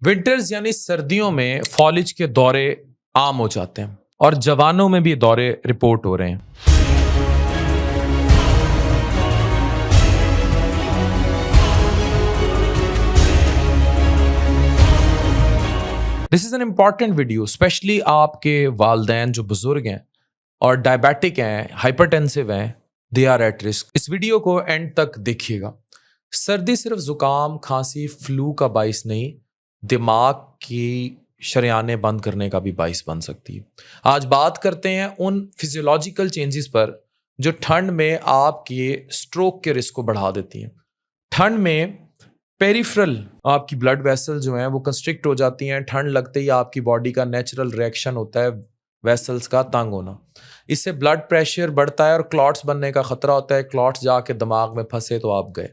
Winters यानी सर्दियों में फॉलिज के दौरे आम हो जाते हैं और जवानों में भी ये दौरे रिपोर्ट हो रहे हैं। This is an important video, specially आपके वालदैन जो बुजुर्ग हैं और डायबिटिक हैं, हाइपरटेंसिव हैं, दे आर एट रिस्क। इस वीडियो को एंड तक देखिएगा। सर्दी सिर्फ जुकाम, खांसी, फ्लू का बाइस नहीं, दिमाग की शरेयानें बंद करने का भी बाइस बन सकती है। आज बात करते हैं उन फिजियोलॉजिकल चेंजेस पर जो ठंड में आपके स्ट्रोक के रिस्क को बढ़ा देती हैं। ठंड में पेरिफेरल आपकी ब्लड वेसल जो हैं वो कंस्ट्रिक्ट हो जाती हैं। ठंड लगते ही आपकी बॉडी का नेचुरल रिएक्शन होता है वेसल्स का तंग होना। इससे ब्लड प्रेशर बढ़ता है और क्लॉट्स बनने का खतरा होता है। क्लॉट्स जाके दिमाग में फंसे तो आप गए।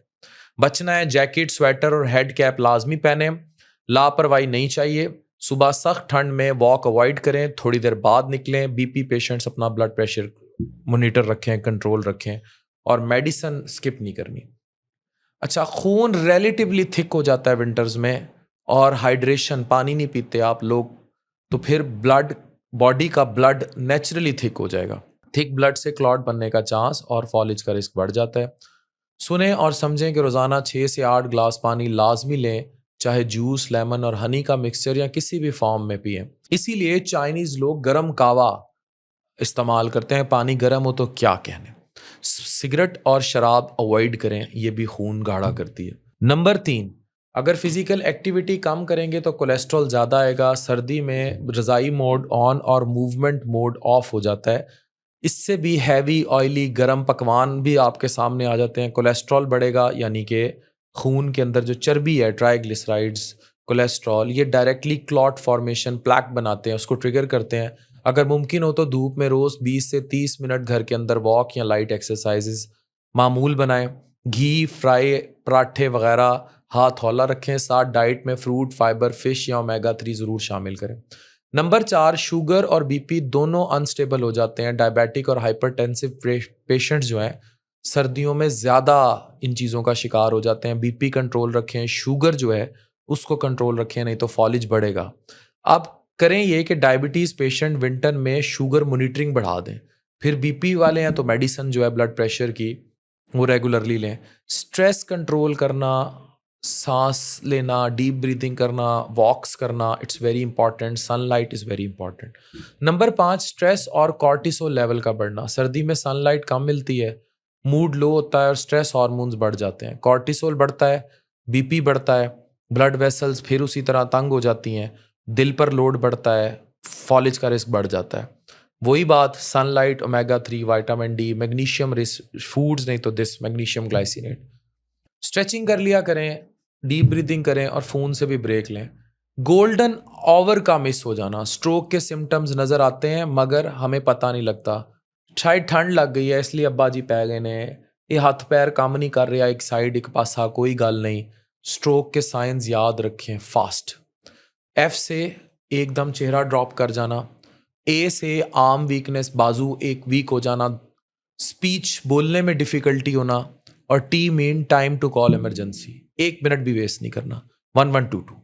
बचना है, जैकेट, स्वेटर और हेड कैप लाजमी पहने। लापरवाही नहीं चाहिए। सुबह सख्त ठंड में वॉक अवॉइड करें, थोड़ी देर बाद निकलें। बीपी पेशेंट्स अपना ब्लड प्रेशर मॉनिटर रखें, कंट्रोल रखें और मेडिसिन स्किप नहीं करनी। अच्छा, खून रिलेटिवली थिक हो जाता है विंटर्स में और हाइड्रेशन, पानी नहीं पीते आप लोग, तो फिर ब्लड, बॉडी का ब्लड नेचुरली थिक हो जाएगा। थिक ब्लड से क्लॉट बनने का चांस और फॉलिज का रिस्क बढ़ जाता है। सुने और समझें कि रोज़ाना 6 से 8 ग्लास पानी लाजमी लें, चाहे जूस, लेमन और हनी का मिक्सचर या किसी भी फॉर्म में पिएं। इसीलिए चाइनीज़ लोग गर्म कावा इस्तेमाल करते हैं। पानी गर्म हो तो क्या कहने। सिगरेट और शराब अवॉइड करें, ये भी खून गाढ़ा करती है। नंबर 3, अगर फिजिकल एक्टिविटी कम करेंगे तो कोलेस्ट्रॉल ज़्यादा आएगा। सर्दी में रज़ाई मोड ऑन और मूवमेंट मोड ऑफ हो जाता है। इससे भी हैवी, ऑयली, गर्म पकवान भी आपके सामने आ जाते हैं। कोलेस्ट्रॉल बढ़ेगा, यानी कि खून के अंदर जो चर्बी है, ट्राइग्लिसराइड्स, कोलेस्ट्रॉल, ये डायरेक्टली क्लॉट फॉर्मेशन, प्लैक बनाते हैं, उसको ट्रिगर करते हैं। अगर मुमकिन हो तो धूप में रोज़ 20 से 30 मिनट घर के अंदर वॉक या लाइट एक्सरसाइजेज मामूल बनाएं। घी, फ्राई, पराठे वगैरह हाथ हौला रखें। साथ डाइट में फ्रूट, फाइबर, फिश या ओमेगा 3 ज़रूर शामिल करें। नंबर 4, शुगर और बीपी दोनों अनस्टेबल हो जाते हैं। डायबिटिक और हाइपरटेंसिव पेशेंट्स जो हैं सर्दियों में ज़्यादा इन चीज़ों का शिकार हो जाते हैं। बीपी कंट्रोल रखें, शुगर जो है उसको कंट्रोल रखें, नहीं तो फॉलिज बढ़ेगा। अब करें ये कि डायबिटीज़ पेशेंट विंटर में शुगर मॉनिटरिंग बढ़ा दें। फिर बीपी वाले हैं तो मेडिसिन जो है ब्लड प्रेशर की वो रेगुलरली लें। स्ट्रेस कंट्रोल करना, सांस लेना, डीप ब्रीथिंग करना, वॉक्स करना, it's very important. Sunlight is very important. Number 5, stress और कॉर्टिसोल लेवल का बढ़ना। सर्दी में सनलाइट कम मिलती है, मूड लो होता है और स्ट्रेस हार्मोन्स बढ़ जाते हैं। कॉर्टिसोल बढ़ता है, बीपी बढ़ता है, ब्लड वेसल्स फिर उसी तरह तंग हो जाती हैं, दिल पर लोड बढ़ता है, फॉलिज का रिस्क बढ़ जाता है। वही बात, sunlight, omega 3, vitamin D, magnesium risk foods, नहीं तो दिस मैग्नीशियम ग्लाइसिनेट। स्ट्रेचिंग कर लिया करें, डीप ब्रीथिंग करें और फ़ोन से भी ब्रेक लें। गोल्डन आवर का मिस हो जाना। स्ट्रोक के सिम्टम्स नज़र आते हैं मगर हमें पता नहीं लगता। शायद ठंड लग गई है इसलिए अब्बा जी पै गए ने, ये हाथ पैर काम नहीं कर रहा, एक साइड एक पासा, कोई गल नहीं। स्ट्रोक के साइंस याद रखें फास्ट। एफ से एकदम चेहरा ड्रॉप कर जाना। ए से आर्म वीकनेस, बाजू एक वीक हो जाना। स्पीच, बोलने में डिफ़िकल्टी होना। और T mean time to call emergency. 1 minute भी वेस्ट नहीं करना। 1122।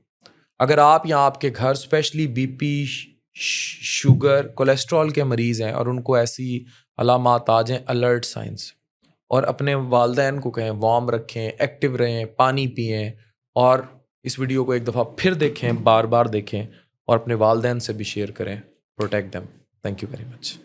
अगर आप या आपके घर स्पेशली बीपी, शुगर, कोलेस्ट्रॉल के मरीज़ हैं और उनको ऐसी अलामात आ जाएं, अलर्ट साइंस। और अपने वालदैन को कहें वार्म रखें, एक्टिव रहें, पानी पिएं और इस वीडियो को एक दफ़ा फिर देखें, बार बार देखें और अपने वालदैन से भी शेयर करें। Protect them. Thank you very much.